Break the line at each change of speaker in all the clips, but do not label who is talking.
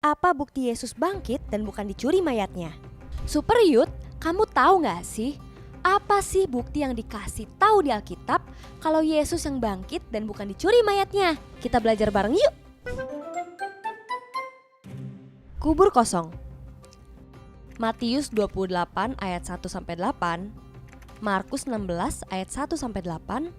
Apa bukti Yesus bangkit dan bukan dicuri mayatnya? Super Youth, kamu tahu gak sih? Apa sih bukti yang dikasih tahu di Alkitab kalau Yesus yang bangkit dan bukan dicuri mayatnya? Kita belajar bareng yuk. Kubur kosong. Matius 28 ayat 1-8, Markus 16 ayat 1-8,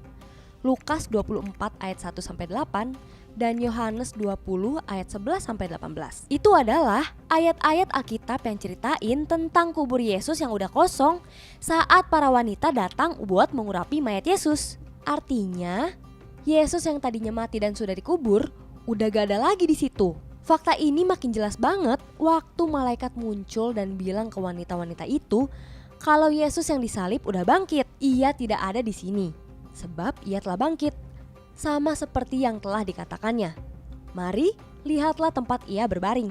Lukas 24 ayat 1-8, dan Yohanes 20 ayat 11-18. Itu adalah ayat-ayat Alkitab yang ceritain tentang kubur Yesus yang udah kosong saat para wanita datang buat mengurapi mayat Yesus. Artinya, Yesus yang tadinya mati dan sudah dikubur udah gak ada lagi di situ. Fakta ini makin jelas banget waktu malaikat muncul dan bilang ke wanita-wanita itu kalau Yesus yang disalib udah bangkit. Ia tidak ada di sini, sebab ia telah bangkit. Sama seperti yang telah dikatakannya. Mari, lihatlah tempat ia berbaring.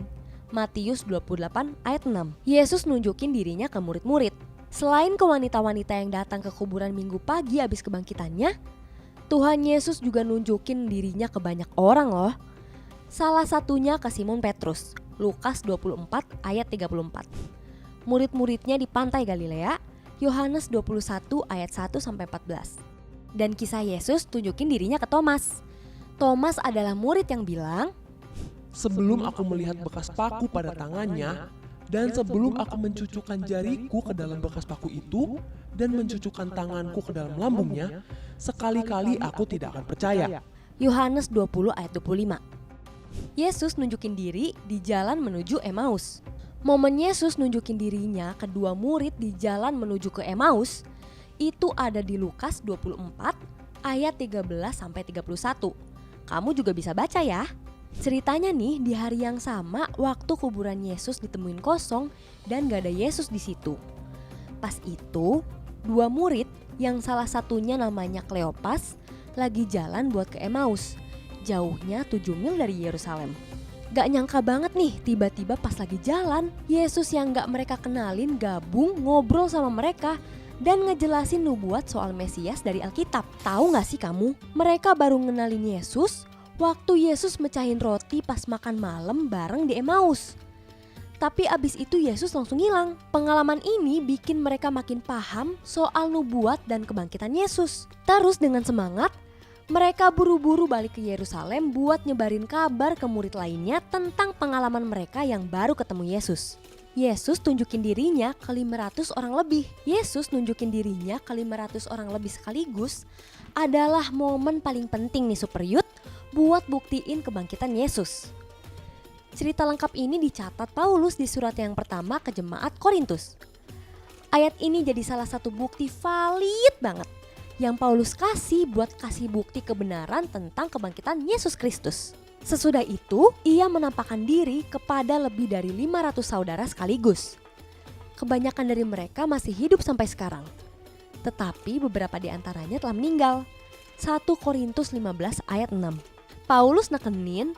Matius 28 ayat 6. Yesus nunjukin dirinya ke murid-murid. Selain ke wanita-wanita yang datang ke kuburan minggu pagi habis kebangkitannya, Tuhan Yesus juga nunjukin dirinya ke banyak orang loh. Salah satunya ke Simon Petrus, Lukas 24 ayat 34. Murid-muridnya di pantai Galilea, Yohanes 21 ayat 1-14. Dan kisah Yesus tunjukin dirinya ke Thomas. Thomas adalah murid yang bilang,
"Sebelum aku melihat bekas paku pada tangannya, dan sebelum aku mencucukkan jariku ke dalam bekas paku itu, dan mencucukkan tanganku ke dalam lambungnya, sekali-kali aku tidak akan percaya."
Yohanes 20 ayat 25. Yesus nunjukin diri di jalan menuju Emmaus. Momen Yesus nunjukin dirinya ke dua murid di jalan menuju ke Emmaus itu ada di Lukas 24 ayat 13-31. Kamu juga bisa baca ya. Ceritanya nih di hari yang sama waktu kuburan Yesus ditemuin kosong dan gak ada Yesus di situ. Pas itu dua murid yang salah satunya namanya Kleopas lagi jalan buat ke Emmaus. Jauhnya 7 mil dari Yerusalem. Gak nyangka banget nih tiba-tiba pas lagi jalan Yesus yang gak mereka kenalin gabung ngobrol sama mereka dan ngejelasin nubuat soal Mesias dari Alkitab. Tahu gak sih kamu? Mereka baru ngenalin Yesus waktu Yesus mecahin roti pas makan malam bareng di Emmaus. Tapi abis itu Yesus langsung hilang. Pengalaman ini bikin mereka makin paham soal nubuat dan kebangkitan Yesus. Terus dengan semangat, mereka buru-buru balik ke Yerusalem buat nyebarin kabar ke murid lainnya tentang pengalaman mereka yang baru ketemu Yesus. Yesus tunjukin dirinya ke 500 orang lebih. Yesus nunjukin dirinya ke 500 orang lebih sekaligus adalah momen paling penting nih Super Youth buat buktiin kebangkitan Yesus. Cerita lengkap ini dicatat Paulus di surat yang pertama ke jemaat Korintus. Ayat ini jadi salah satu bukti valid banget yang Paulus kasih buat kasih bukti kebenaran tentang kebangkitan Yesus Kristus. Sesudah itu, ia menampakkan diri kepada lebih dari 500 saudara sekaligus. Kebanyakan dari mereka masih hidup sampai sekarang. Tetapi beberapa di antaranya telah meninggal. 1 Korintus 15 ayat 6. Paulus nekenin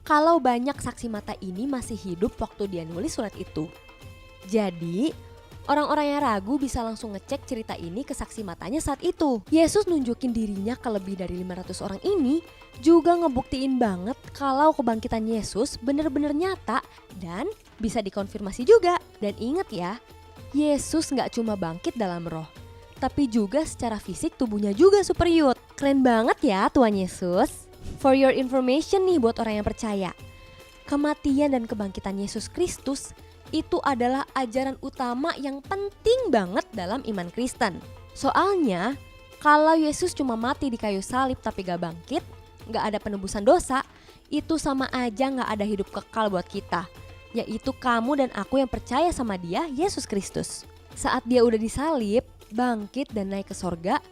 kalau banyak saksi mata ini masih hidup waktu dia nulis surat itu. Jadi, orang-orang yang ragu bisa langsung ngecek cerita ini ke saksi matanya saat itu. Yesus nunjukin dirinya ke lebih dari 500 orang ini juga ngebuktiin banget kalau kebangkitan Yesus bener-bener nyata dan bisa dikonfirmasi juga. Dan ingat ya, Yesus gak cuma bangkit dalam roh, tapi juga secara fisik tubuhnya juga Super Youth. Keren banget ya Tuhan Yesus. For your information nih buat orang yang percaya, kematian dan kebangkitan Yesus Kristus itu adalah ajaran utama yang penting banget dalam iman Kristen. Soalnya, kalau Yesus cuma mati di kayu salib tapi gak bangkit, gak ada penebusan dosa, itu sama aja gak ada hidup kekal buat kita. Yaitu kamu dan aku yang percaya sama dia, Yesus Kristus. Saat dia udah disalib, bangkit dan naik ke sorga,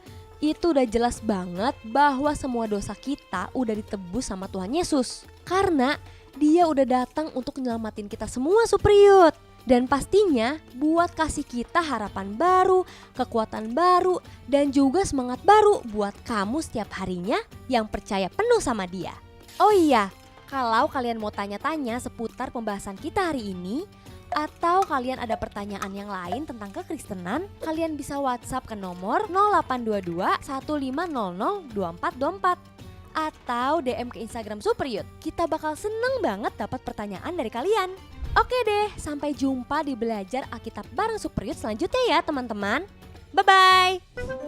itu udah jelas banget bahwa semua dosa kita udah ditebus sama Tuhan Yesus. Karena dia udah datang untuk nyelamatin kita semua Super Youth. Dan pastinya buat kasih kita harapan baru, kekuatan baru, dan juga semangat baru buat kamu setiap harinya yang percaya penuh sama dia. Oh iya, kalau kalian mau tanya-tanya seputar pembahasan kita hari ini, atau kalian ada pertanyaan yang lain tentang kekristenan, kalian bisa WhatsApp ke nomor 0822 1500 2424. atau DM ke Instagram Superyouth. Kita bakal seneng banget dapat pertanyaan dari kalian. Oke deh, sampai jumpa di Belajar Alkitab bareng Superyouth selanjutnya ya teman-teman. Bye-bye!